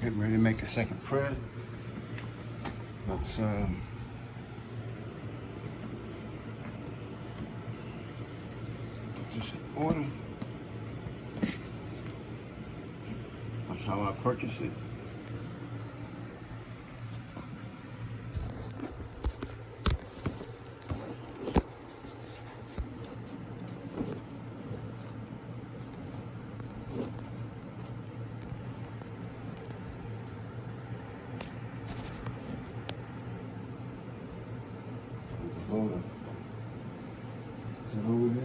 Getting ready to make a second press. Let's put this in order. That's how I purchase it. Hold on. Is that over there?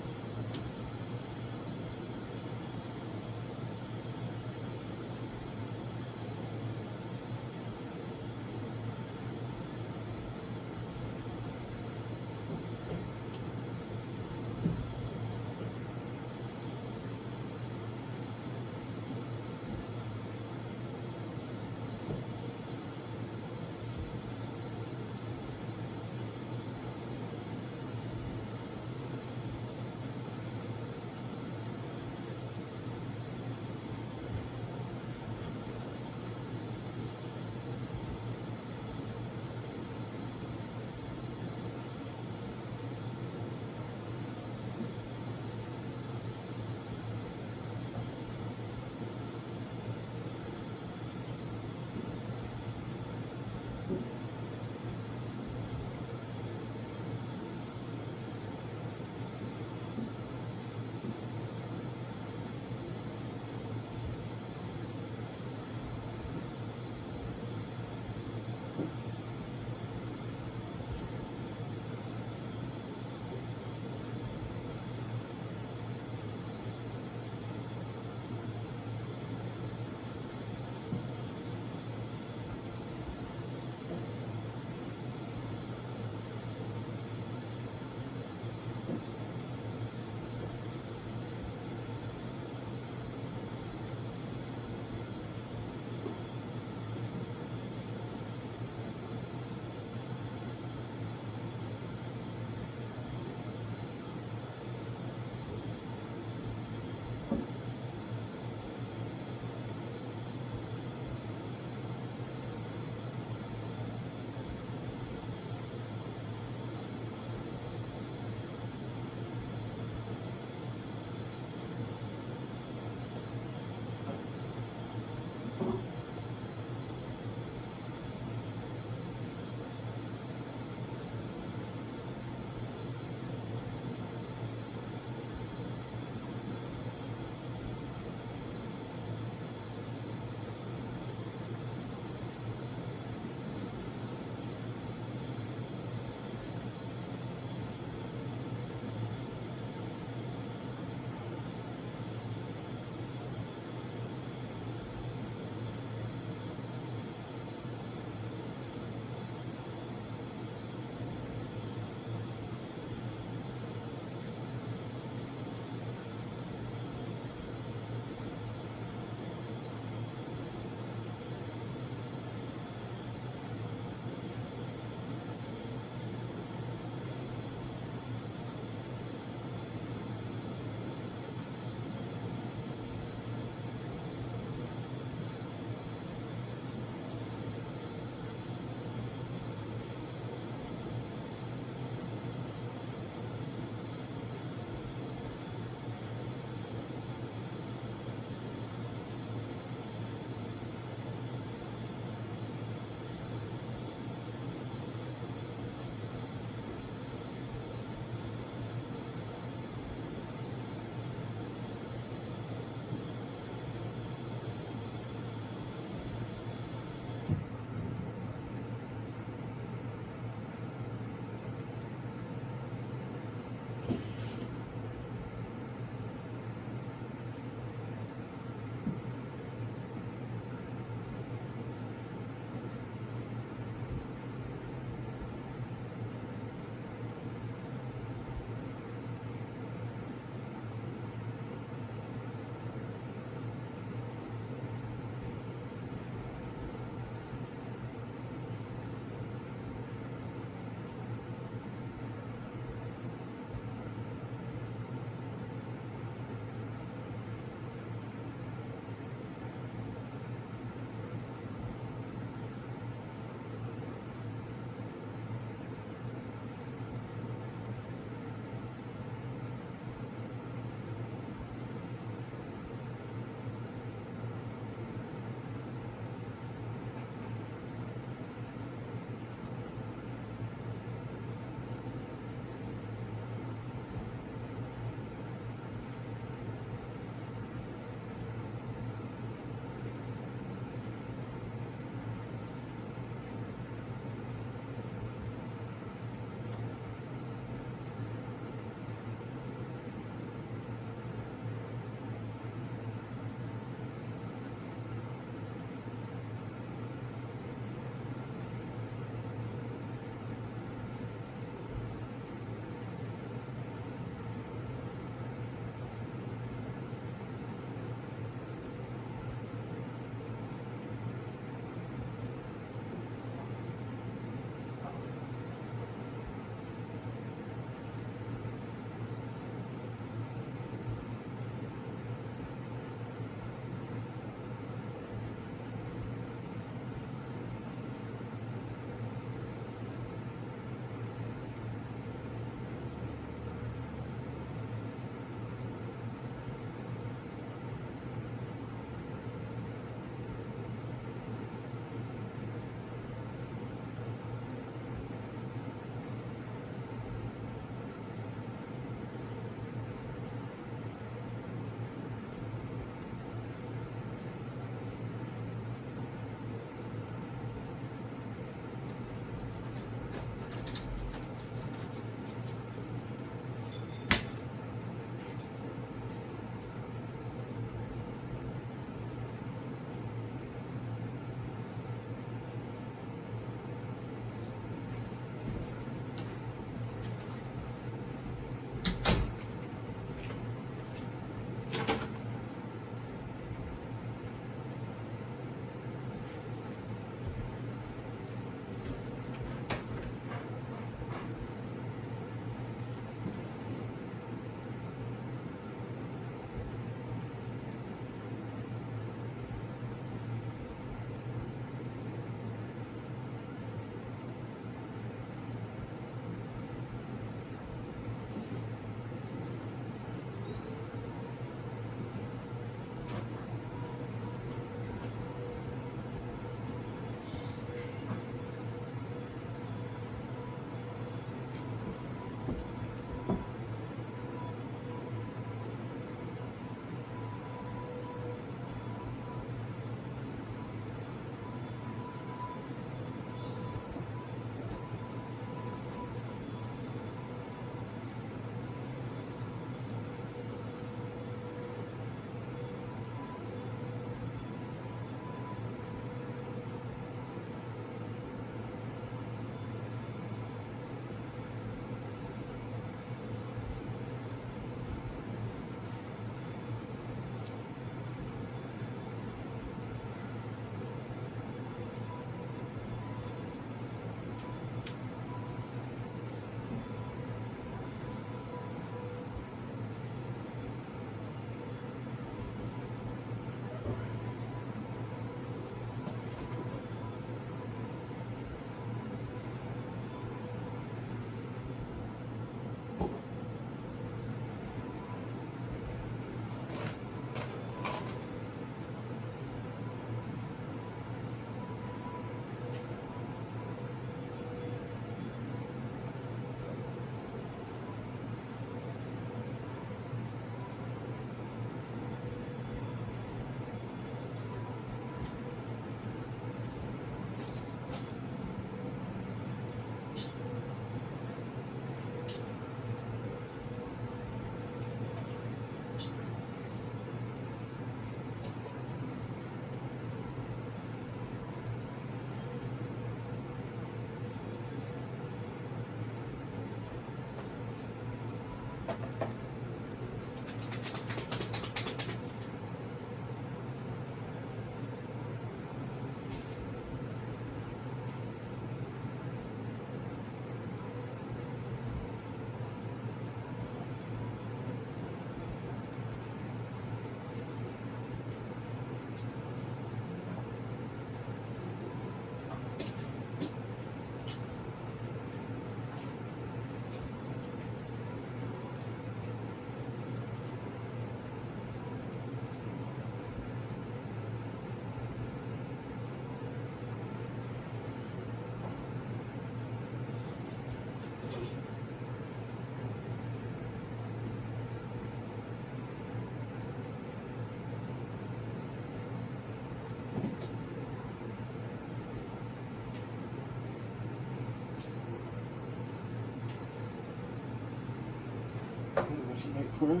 Let's make prayer.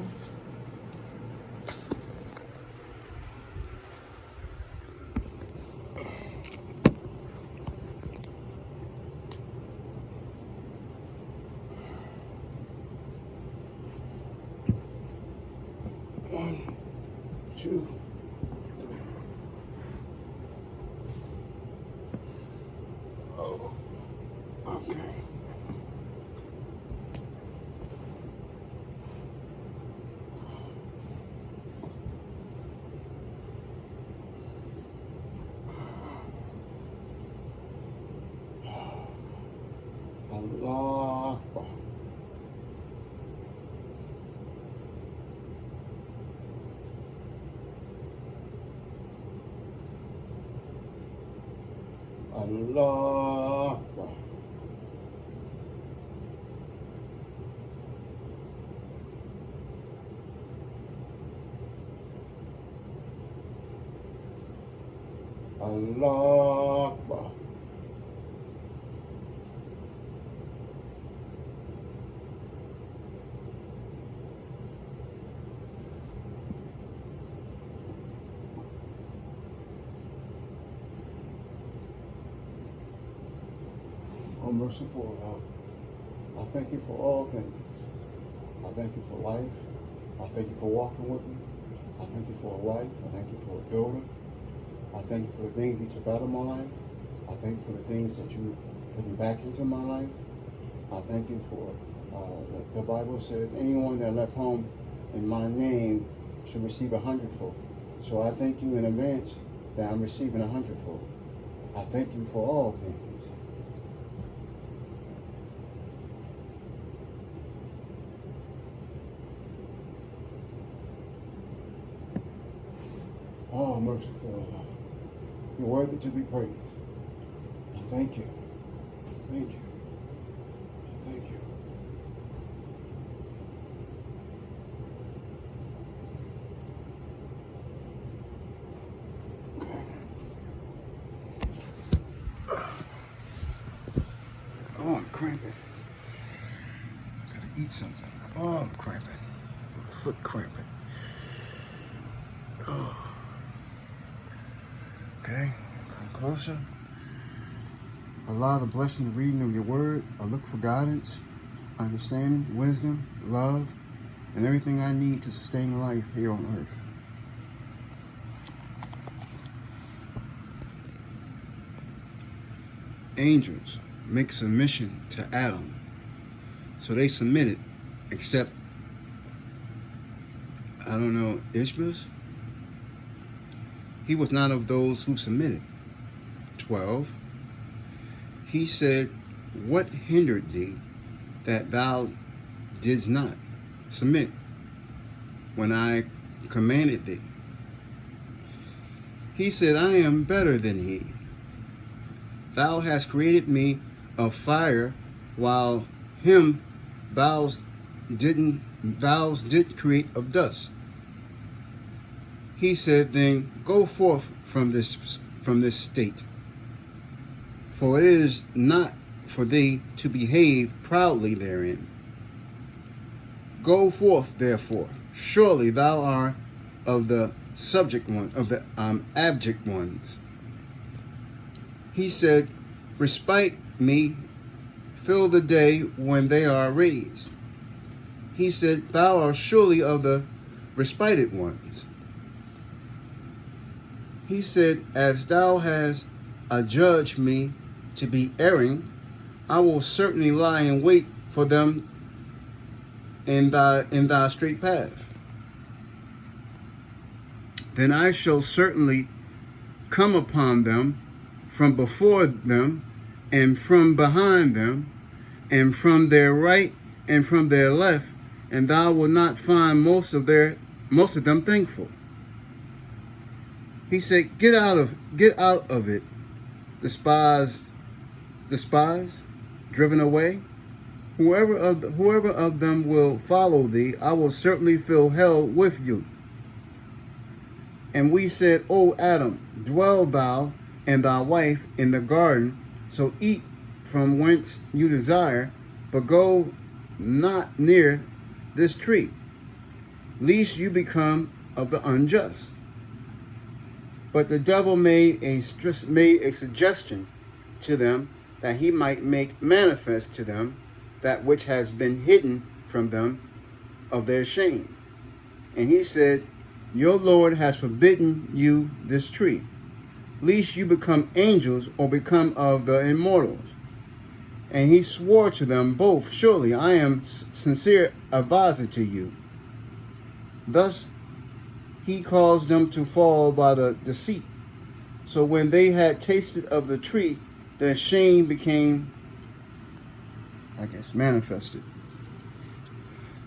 One, two, three. Oh, okay. Allah Akbar. Allah Akbar. Allah Akbar. Oh, merciful God, I thank you for all things. I thank you for life. I thank you for walking with me. I thank you for a wife. I thank you for a daughter. I thank you for the things you took out of my life. I thank you for the things that you put back into my life. I thank you for, the Bible says, anyone that left home in my name should receive 100-fold. So I thank you in advance that I'm receiving 100-fold. I thank you for all things. Oh, merciful Allah. You're worthy to be praised. I thank you. Thank you. Thank you. Okay. Oh, I'm cramping. I gotta eat something. Oh, I'm cramping. Foot cramping. Oh. Okay, come closer. Allow the blessing of reading of your word. I look for guidance, understanding, wisdom, love, and everything I need to sustain life here on earth. Angels make submission to Adam. So they submitted, except, I don't know, Ishmael? He was not of those who submitted. 12. He said, what hindered thee that thou didst not submit when I commanded thee? He said, I am better than he. Thou hast created me of fire, while him thou did create of dust. He said, then go forth from this state, for it is not for thee to behave proudly therein. Go forth, therefore, surely thou art of the subject one, of the abject ones. He said, respite me, fill the day when they are raised. He said, thou art surely of the respited ones. He said, as thou hast adjudged me to be erring, I will certainly lie in wait for them in thy straight path. Then I shall certainly come upon them from before them, and from behind them, and from their right and from their left, and thou wilt not find most of them thankful. He said, get out of it, despised, driven away. Whoever of them will follow thee, I will certainly fill hell with you. And we said, O Adam, dwell thou and thy wife in the garden, so eat from whence you desire, but go not near this tree, lest you become of the unjust. But the devil made a suggestion to them that he might make manifest to them that which has been hidden from them of their shame. And he said, your Lord has forbidden you this tree, lest you become angels or become of the immortals. And he swore to them both, surely I am sincere advisor to you. Thus he caused them to fall by the deceit. So when they had tasted of the tree, their shame became, manifested.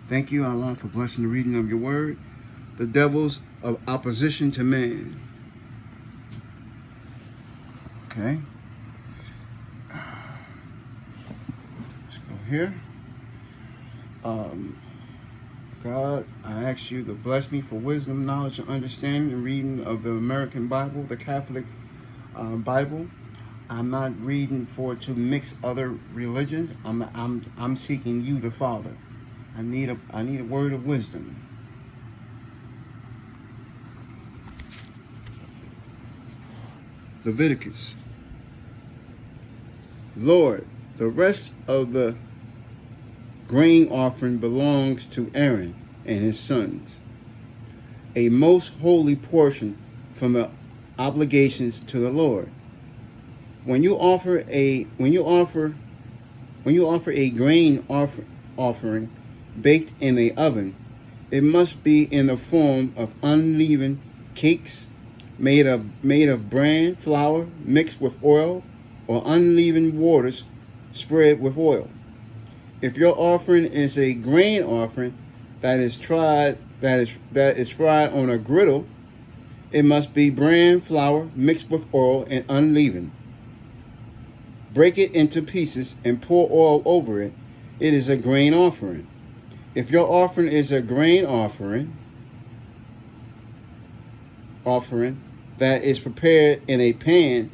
Thank you, Allah, for blessing the reading of your word. The devil's of opposition to man. Okay. Let's go here. God, I ask you to bless me for wisdom, knowledge, and understanding and reading of the American Bible, the Catholic Bible. I'm not reading to mix other religions. I'm seeking you, the Father. I need a word of wisdom. Leviticus. Lord, the rest of the grain offering belongs to Aaron and his sons, a most holy portion from the obligations to the Lord. When you offer a grain offering baked in a oven, it must be in the form of unleavened cakes made of bran flour mixed with oil, or unleavened waters spread with oil. If your offering is a grain offering that is fried on a griddle, it must be bran flour mixed with oil and unleavened. Break it into pieces and pour oil over it. It is a grain offering. If your offering is a grain offering that is prepared in a pan,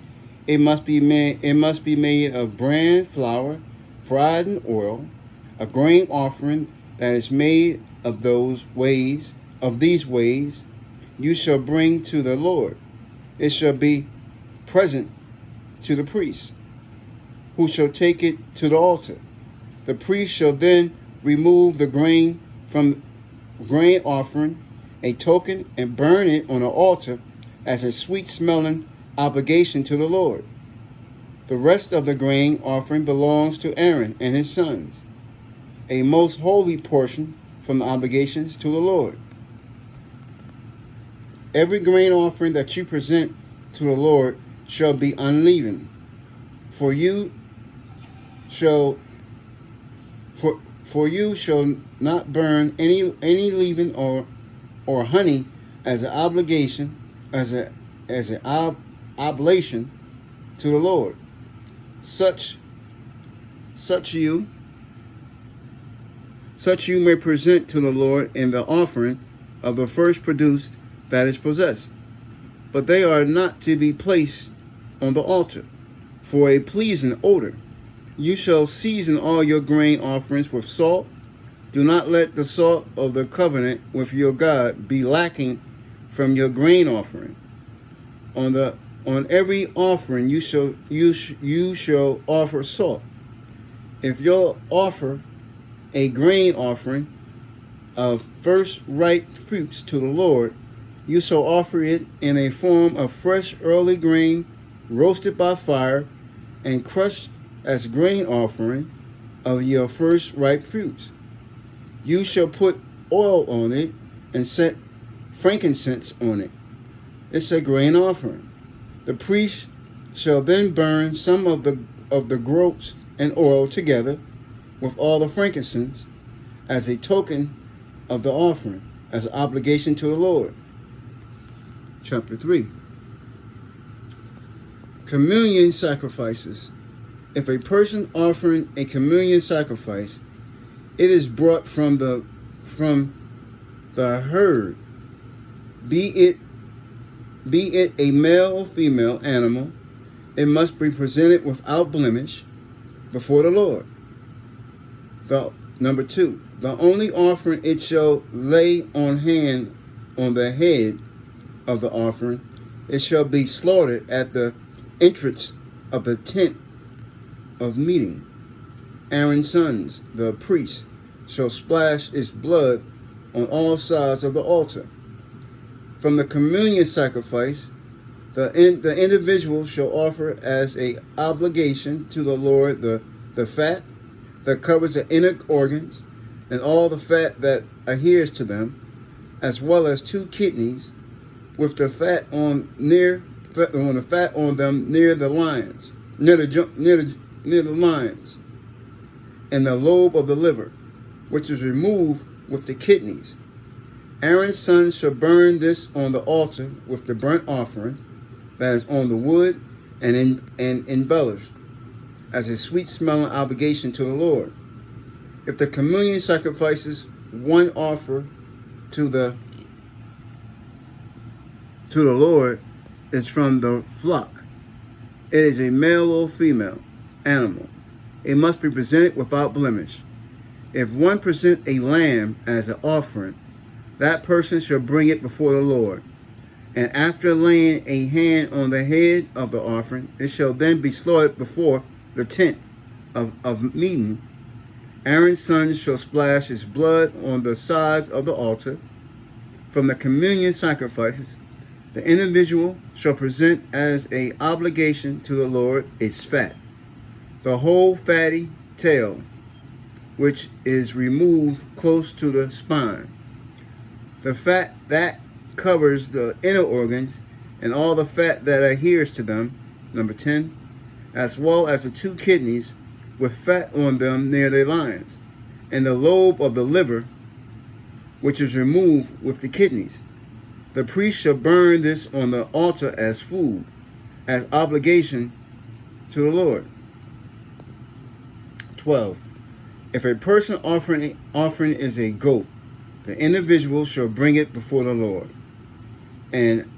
it must be made of bran flour fried in oil. A grain offering that is made of these ways you shall bring to the Lord. It shall be present to the priest, who shall take it to the altar. The priest shall then remove the grain from the grain offering, a token, and burn it on the altar as a sweet-smelling obligation to the Lord. The rest of the grain offering belongs to Aaron and his sons, a most holy portion from the obligations to the Lord. Every grain offering that you present to the Lord shall be unleavened, for you shall not burn any leaven or honey as an obligation, as an oblation to the Lord. Such you may present to the Lord in the offering of the first produce that is possessed, but they are not to be placed on the altar for a pleasing odor. You shall season all your grain offerings with salt. Do not let the salt of the covenant with your God be lacking from your grain offering. On every offering you shall offer salt. If you offer a grain offering of first ripe fruits to the Lord, you shall offer it in a form of fresh early grain, roasted by fire, and crushed as grain offering of your first ripe fruits. You shall put oil on it and set frankincense on it. It's a grain offering. The priest shall then burn some of the groats and oil together with all the frankincense as a token of the offering, as an obligation to the Lord. Chapter 3. Communion sacrifices. If a person offering a communion sacrifice, it is brought from the herd, be it a male or female animal, it must be presented without blemish before the Lord. Number 2, the only offering it shall lay on hand on the head of the offering, it shall be slaughtered at the entrance of the tent of meeting. Aaron's sons, the priests, shall splash its blood on all sides of the altar. From the communion sacrifice, the individual shall offer as a obligation to the Lord the fat that covers the inner organs and all the fat that adheres to them, as well as 2 kidneys with the fat on them near the lines, near the lines, and the lobe of the liver, which is removed with the kidneys. Aaron's sons shall burn this on the altar with the burnt offering that is on the wood and embellished as a sweet-smelling obligation to the Lord. If the communion sacrifices one offer to the Lord is from the flock, it is a male or female animal. It must be presented without blemish. If one present a lamb as an offering, that person shall bring it before the Lord. And after laying a hand on the head of the offering, it shall then be slaughtered before the tent of meeting. Aaron's sons shall splash his blood on the sides of the altar. From the communion sacrifices, the individual shall present as an obligation to the Lord its fat, the whole fatty tail, which is removed close to the spine, the fat that covers the inner organs, and all the fat that adheres to them, number 10, as well as the 2 kidneys with fat on them near their lines, and the lobe of the liver, which is removed with the kidneys. The priest shall burn this on the altar as food, as obligation to the Lord. 12. If a person offering is a goat, the individual shall bring it before the Lord. And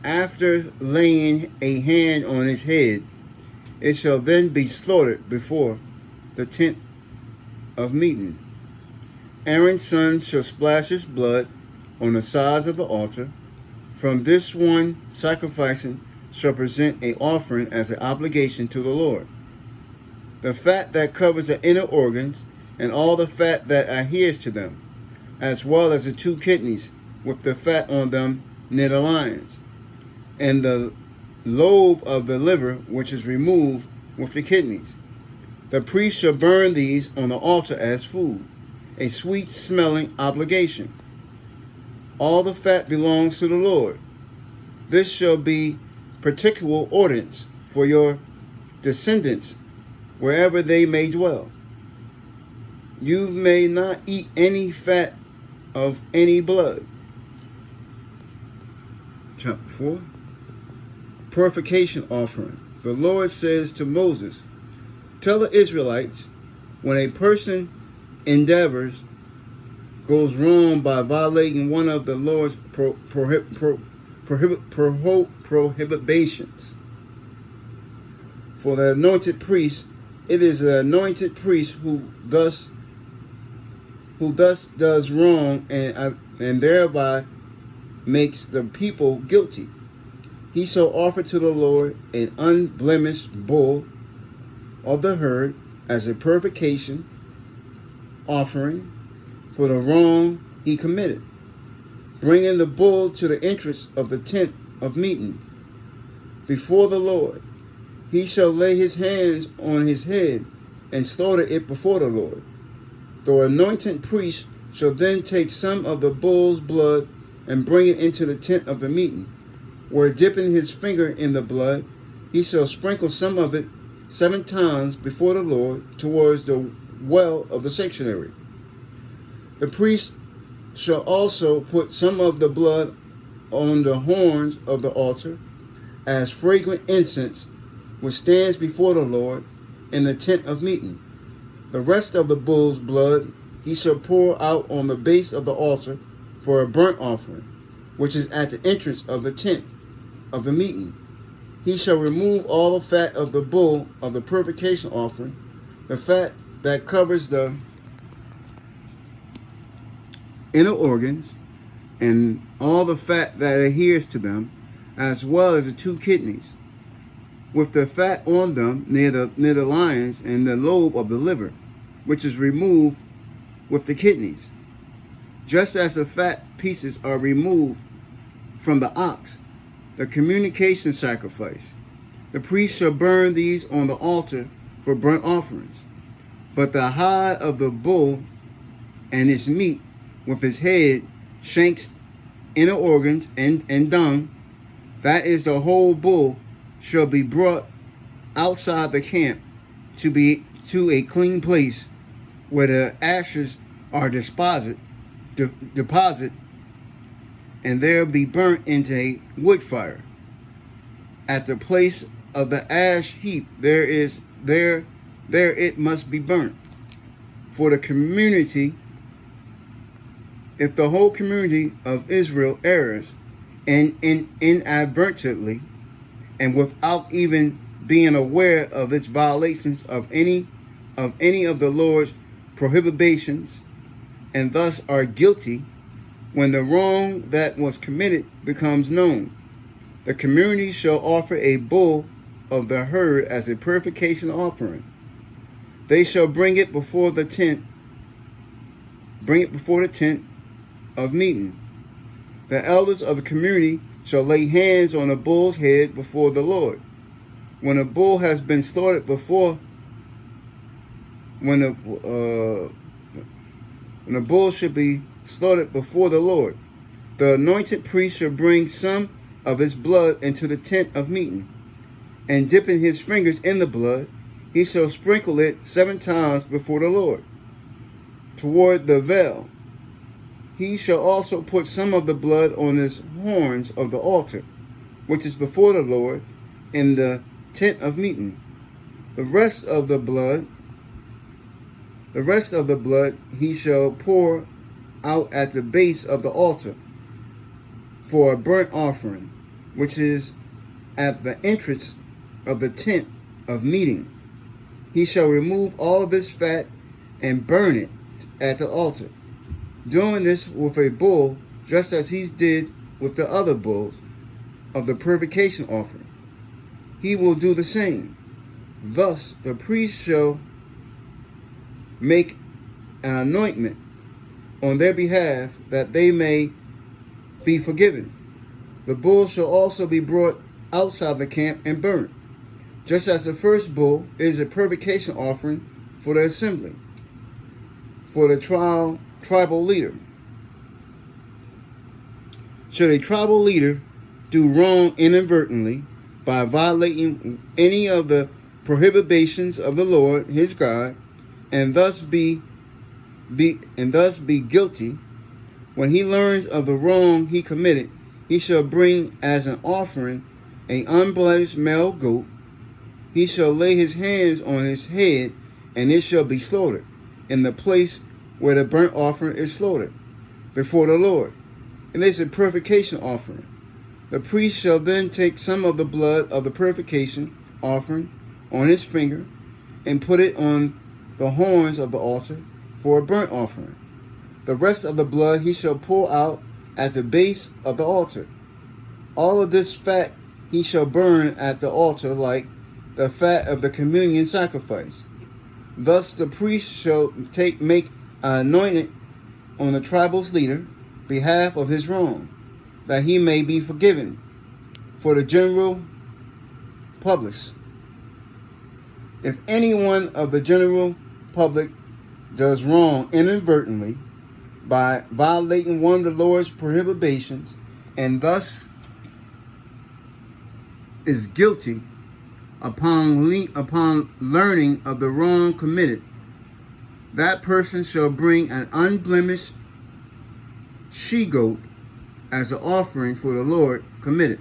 after laying a hand on his head, it shall then be slaughtered before the tent of meeting. Aaron's son shall splash his blood on the sides of the altar. From this one sacrificing shall present an offering as an obligation to the Lord. The fat that covers the inner organs and all the fat that adheres to them, as well as the 2 kidneys with the fat on them near the lines, and the lobe of the liver, which is removed with the kidneys. The priest shall burn these on the altar as food, a sweet-smelling obligation. All the fat belongs to the Lord. This shall be particular ordinance for your descendants wherever they may dwell. You may not eat any fat of any blood. Chapter 4. Purification offering. The Lord says to Moses, tell the Israelites, when a person goes wrong by violating one of the Lord's prohibitions. For the anointed priest, it is the anointed priest who thus does wrong and thereby makes the people guilty. He shall offer to the Lord an unblemished bull of the herd as a purification offering for the wrong he committed, bringing the bull to the entrance of the tent of meeting before the Lord. He shall lay his hands on his head and slaughter it before the Lord. The anointed priest shall then take some of the bull's blood and bring it into the tent of the meeting, where dipping his finger in the blood, he shall sprinkle some of it 7 times before the Lord towards the well of the sanctuary. The priest shall also put some of the blood on the horns of the altar as fragrant incense, which stands before the Lord in the tent of meeting. The rest of the bull's blood he shall pour out on the base of the altar for a burnt offering, which is at the entrance of the tent of the meeting. He shall remove all the fat of the bull of the purification offering, the fat that covers the inner organs and all the fat that adheres to them, as well as the 2 kidneys, with the fat on them near the lions and the lobe of the liver, which is removed with the kidneys. Just as the fat pieces are removed from the ox, the communication sacrifice, the priest shall burn these on the altar for burnt offerings. But the hide of the bull and its meat, with its head, shanks, inner organs, and dung, that is the whole bull, shall be brought outside the camp to a clean place where the ashes are deposit, and there be burnt into a wood fire. At the place of the ash heap, there it must be burnt. For the community, if the whole community of Israel errs, and inadvertently, and without even being aware of its violations of any of the Lord's prohibitions, and thus are guilty, when the wrong that was committed becomes known, the community shall offer a bull of the herd as a purification offering. They shall bring it before the tent of meeting. The elders of the community shall lay hands on the bull's head before the Lord. When a bull has been slaughtered when the bull should be slaughtered before the Lord, the anointed priest shall bring some of his blood into the tent of meeting, and dipping his fingers in the blood, he shall sprinkle it 7 times before the Lord, toward the veil. He shall also put some of the blood on his horns of the altar, which is before the Lord, in the tent of meeting. The rest of the blood he shall pour out at the base of the altar for a burnt offering, which is at the entrance of the tent of meeting. He shall remove all of his fat and burn it at the altar, doing this with a bull, just as he did with the other bulls of the purification offering. He will do the same. Thus the priest shall make an anointment on their behalf, that they may be forgiven. The bull shall also be brought outside the camp and burnt, just as the first bull is a purification offering for the assembly, for the tribal leader. Should a tribal leader do wrong inadvertently by violating any of the prohibitions of the Lord his God, and thus be guilty, when he learns of the wrong he committed, he shall bring as an offering an unblemished male goat. He shall lay his hands on his head, and it shall be slaughtered in the place where the burnt offering is slaughtered before the Lord. And it is a purification offering. The priest shall then take some of the blood of the purification offering on his finger and put it on the horns of the altar for a burnt offering. The rest of the blood he shall pour out at the base of the altar. All of this fat he shall burn at the altar like the fat of the communion sacrifice. Thus the priest shall make an anointment on the tribal's leader, behalf of his wrong, that he may be forgiven for the general public. If anyone of the general public does wrong inadvertently by violating one of the Lord's prohibitions, and thus is guilty upon learning of the wrong committed, that person shall bring an unblemished she-goat as an offering for the Lord committed.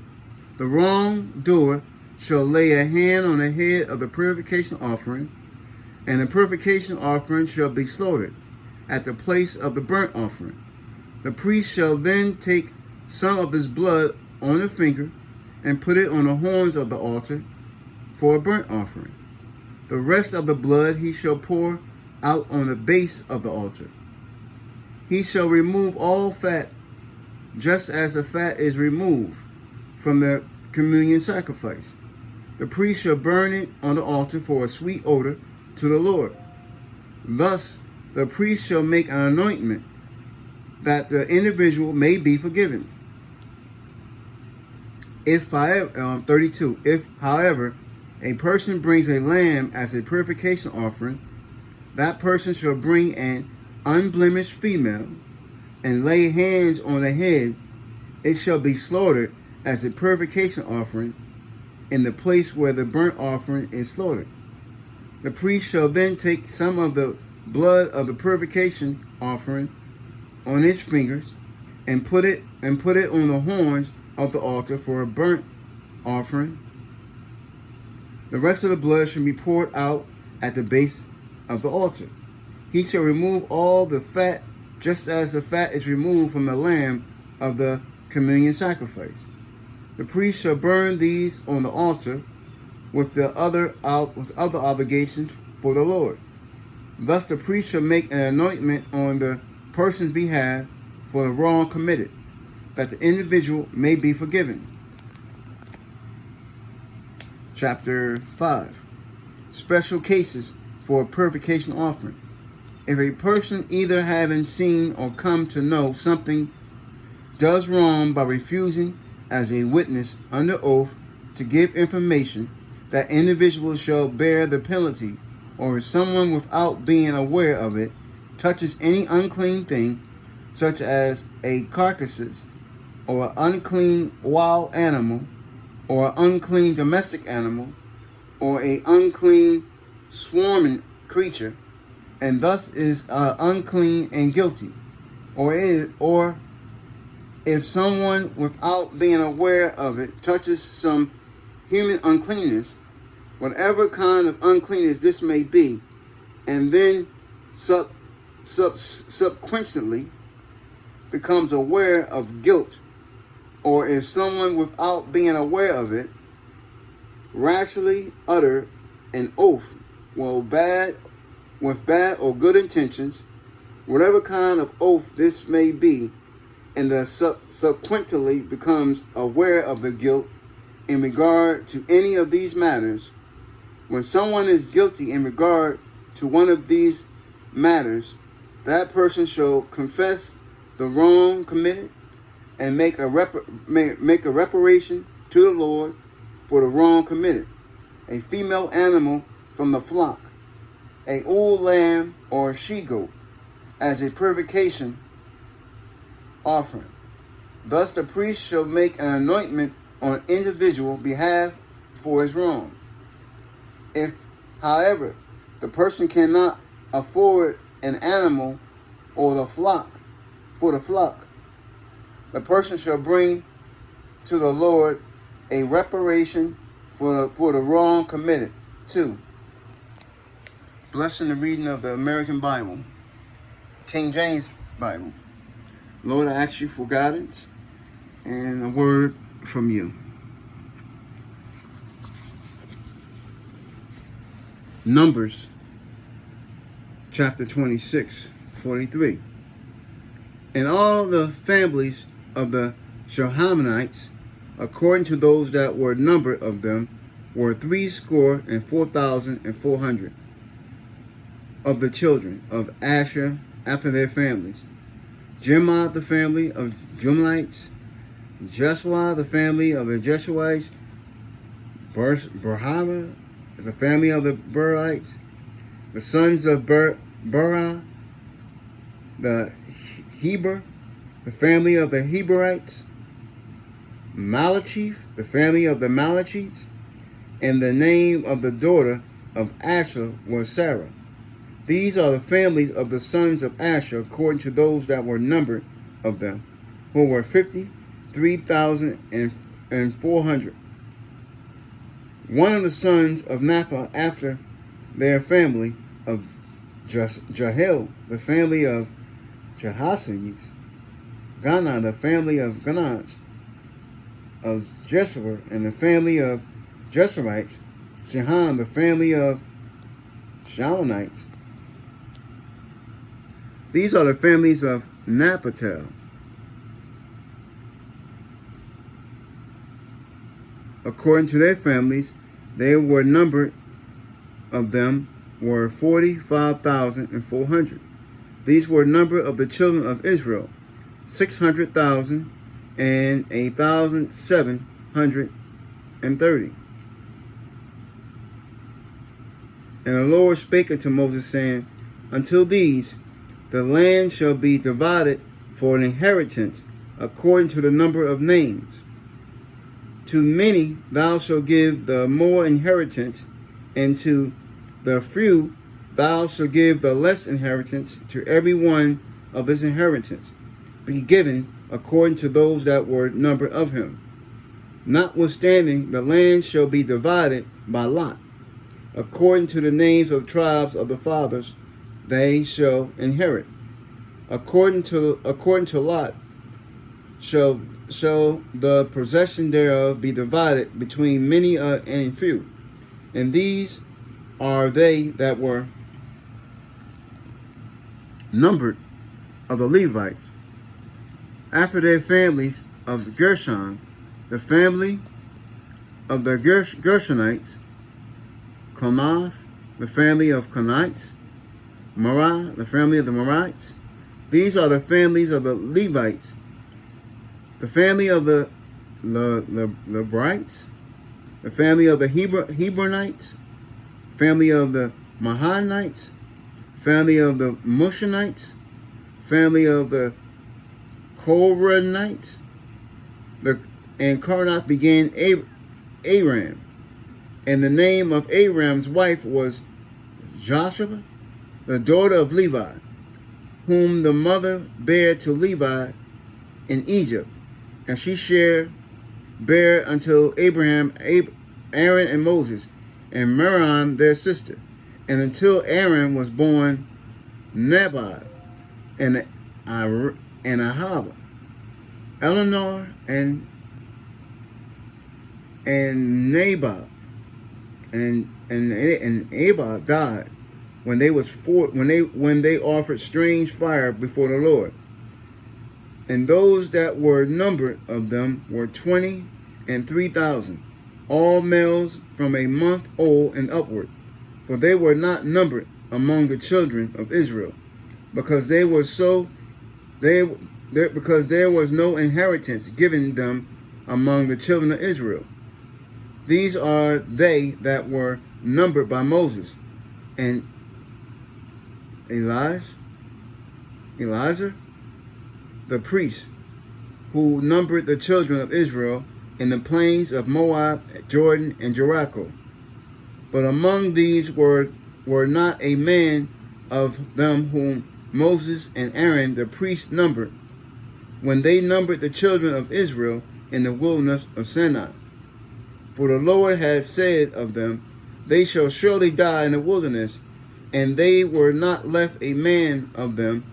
The wrongdoer shall lay a hand on the head of the purification offering, and the purification offering shall be slaughtered at the place of the burnt offering. The priest shall then take some of his blood on a finger and put it on the horns of the altar for a burnt offering. The rest of the blood he shall pour out on the base of the altar. He shall remove all fat, just as the fat is removed from the communion sacrifice. The priest shall burn it on the altar for a sweet odor to the Lord. Thus, the priest shall make an anointment that the individual may be forgiven. If 32, if, however, a person brings a lamb as a purification offering, that person shall bring an unblemished female and lay hands on the head. It shall be slaughtered as a purification offering in the place where the burnt offering is slaughtered. The priest shall then take some of the blood of the purification offering on his fingers and put it on the horns of the altar for a burnt offering. The rest of the blood shall be poured out at the base of the altar. He shall remove all the fat, just as the fat is removed from the lamb of the communion sacrifice. The priest shall burn these on the altar with other obligations for the Lord. Thus the priest shall make an anointment on the person's behalf for the wrong committed, that the individual may be forgiven. Chapter 5. Special cases for a purification offering. If a person, either having seen or come to know something, does wrong by refusing as a witness under oath to give information, that individual shall bear the penalty. Or if someone, without being aware of it, touches any unclean thing, such as a carcass, or an unclean wild animal, or an unclean domestic animal, or an unclean swarming creature, and thus is unclean and guilty, or if someone, without being aware of it, touches some human uncleanness, whatever kind of uncleanness this may be, and then subsequently becomes aware of guilt, or if someone, without being aware of it, rashly utter an oath with bad or good intentions, whatever kind of oath this may be, and subsequently becomes aware of the guilt in regard to any of these matters. When someone is guilty in regard to one of these matters, that person shall confess the wrong committed and make a reparation to the Lord for the wrong committed. A female animal from the flock, a old lamb or a she-goat, as a purification offering. Thus the priest shall make an anointment on an individual behalf for his wrong. If, however, the person cannot afford an animal or the flock, the person shall bring to the Lord a reparation for the wrong committed. 2. Blessing the reading of the American Bible, King James Bible. Lord, I ask you for guidance and a word from you. Numbers, chapter 26, 43. And all the families of the Shahamites, according to those that were numbered of them, were 64,400 of the children of Asher after their families. Jemah, the family of Jumlites, Jeshua, the family of the Jeshuites, Berhama, the family of the Berites, the sons of Berah, the Heber, the family of the Heberites, Malachith, the family of the Malachites, and the name of the daughter of Asher was Sarah. These are the families of the sons of Asher, according to those that were numbered of them, who were 53,400. One of the sons of Naphtali after their family of Jahiel, the family of Jahasites, Ghana, the family of Ganaz, of Jesher, and the family of Jesherites, Shehan, the family of Shalonites, These are the families of Naphtali. According to their families, they were numbered of them were 45,400. These were number of the children of Israel, 600,000 and 1,730. And the Lord spake unto Moses, saying, Until these, the land shall be divided for an inheritance according to the number of names. To many thou shalt give the more inheritance, and to the few thou shalt give the less inheritance. To every one of his inheritance be given according to those that were numbered of him. Notwithstanding, the land shall be divided by lot, according to the names of the tribes of the fathers they shall inherit. According to lot shall the possession thereof be divided between many and few. And these are they that were numbered of the Levites, after their families of Gershon, the family of the Gershonites, Konath, the family of Konites, Merah, the family of the Merites. These are the families of the Levites. The family of the Lebrites, the family of the Hebronites, family of the Mahanites, family of the Mushanites, family of the Koranites. And Karnath began Aram. And the name of Aram's wife was Joshua, the daughter of Levi, whom the mother bare to Levi in Egypt. And she bare until Abraham, Aaron, and Moses, and Miriam their sister, and until Aaron was born, Nebai, and Ahava, Eleanor, and Nabal, and Abel died when they offered strange fire before the Lord. And those that were numbered of them were 23,000, all males from a month old and upward. For they were not numbered among the children of Israel, because there was no inheritance given them among the children of Israel. These are they that were numbered by Moses and Eleazar, the priest, who numbered the children of Israel in the plains of Moab, Jordan, and Jericho. But among these were not a man of them whom Moses and Aaron the priest numbered, when they numbered the children of Israel in the wilderness of Sinai. For the Lord had said of them, They shall surely die in the wilderness, and they were not left a man of them,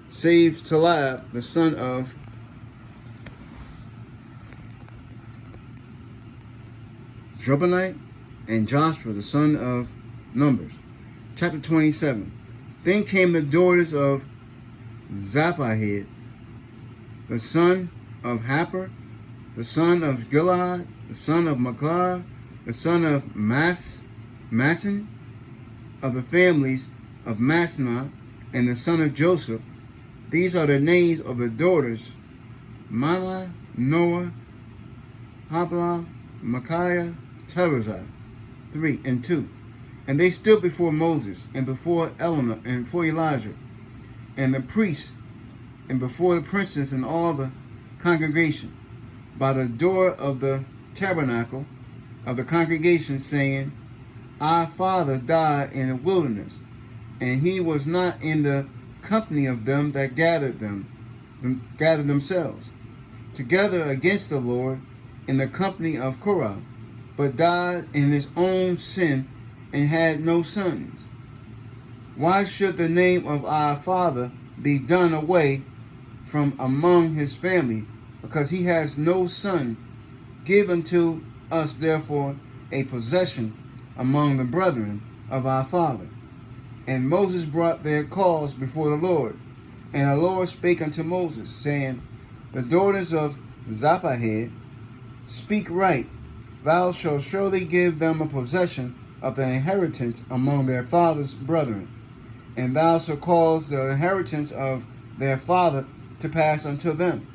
save Salab, the son of Jobonite, and Joshua, the son of Numbers. Chapter 27. Then came the daughters of Zaphahid, the son of Happer, the son of Gilad, the son of Machar, the son of Mason, of the families of Masnah, and the son of Joseph. These are the names of the daughters: Mahlah, Noah, Hoglah, Micaiah, Tirzah, 3 and 2. And they stood before Moses, and before Eleanor, and before Elijah, and the priests, and before the princes and all the congregation, by the door of the tabernacle of the congregation, saying, Our father died in the wilderness, and he was not in the company of them that gathered themselves together against the Lord in the company of Korah, but died in his own sin and had no sons. Why should the name of our father be done away from among his family, because he has no son? Give unto us therefore a possession among the brethren of our father. And Moses brought their cause before the Lord. And the Lord spake unto Moses, saying, The daughters of Zelophehad speak right. Thou shalt surely give them a possession of the inheritance among their father's brethren. And thou shalt cause the inheritance of their father to pass unto them.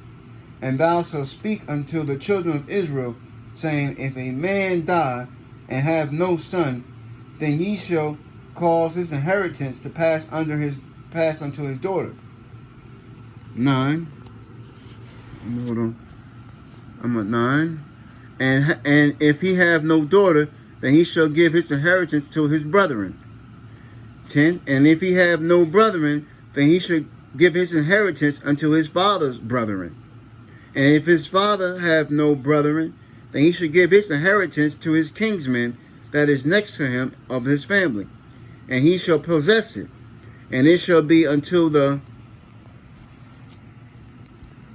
And thou shalt speak unto the children of Israel, saying, If a man die and have no son, then ye shall cause his inheritance to pass unto his daughter. 9. Hold on. I'm at 9. And if he have no daughter, then he shall give his inheritance to his brethren. 10. And if he have no brethren, then he shall give his inheritance unto his father's brethren. And if his father have no brethren, then he shall give his inheritance to his kinsman that is next to him of his family. And he shall possess it. And it shall be unto the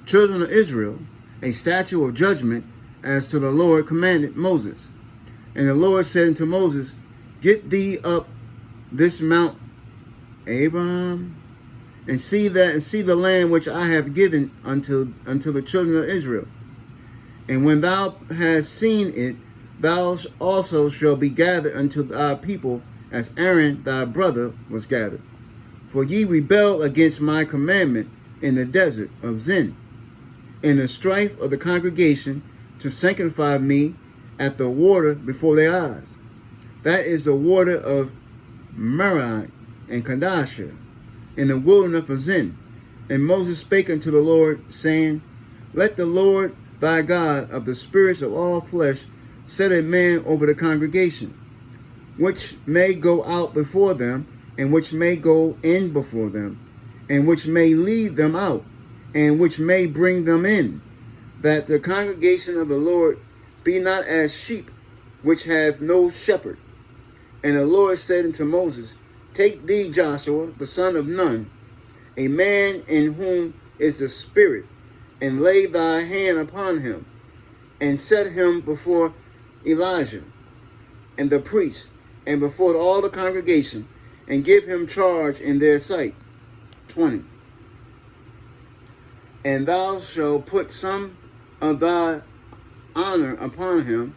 children of Israel a statute of judgment, as to the Lord commanded Moses. And the Lord said unto Moses, Get thee up this mount, Abraham, and see the land which I have given unto the children of Israel. And when thou hast seen it, thou also shalt be gathered unto thy people, as Aaron thy brother was gathered. For ye rebelled against my commandment in the desert of Zin, in the strife of the congregation, to sanctify me at the water before their eyes. That is the water of Merah and Kadesh, in the wilderness of Zin. And Moses spake unto the Lord, saying, Let the Lord thy God of the spirits of all flesh set a man over the congregation, which may go out before them, and which may go in before them, and which may lead them out, and which may bring them in, that the congregation of the Lord be not as sheep which have no shepherd. And the Lord said unto Moses, Take thee Joshua, the son of Nun, a man in whom is the Spirit, and lay thy hand upon him, and set him before Elijah and the priests, and before all the congregation, and give him charge in their sight. 20. And thou shalt put some of thy honor upon him,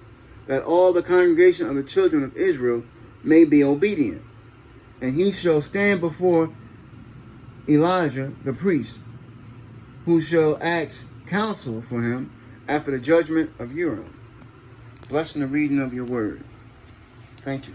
that all the congregation of the children of Israel may be obedient. And he shall stand before Elijah the priest, who shall ask counsel for him after the judgment of Urim. Blessing the reading of your word. Thank you.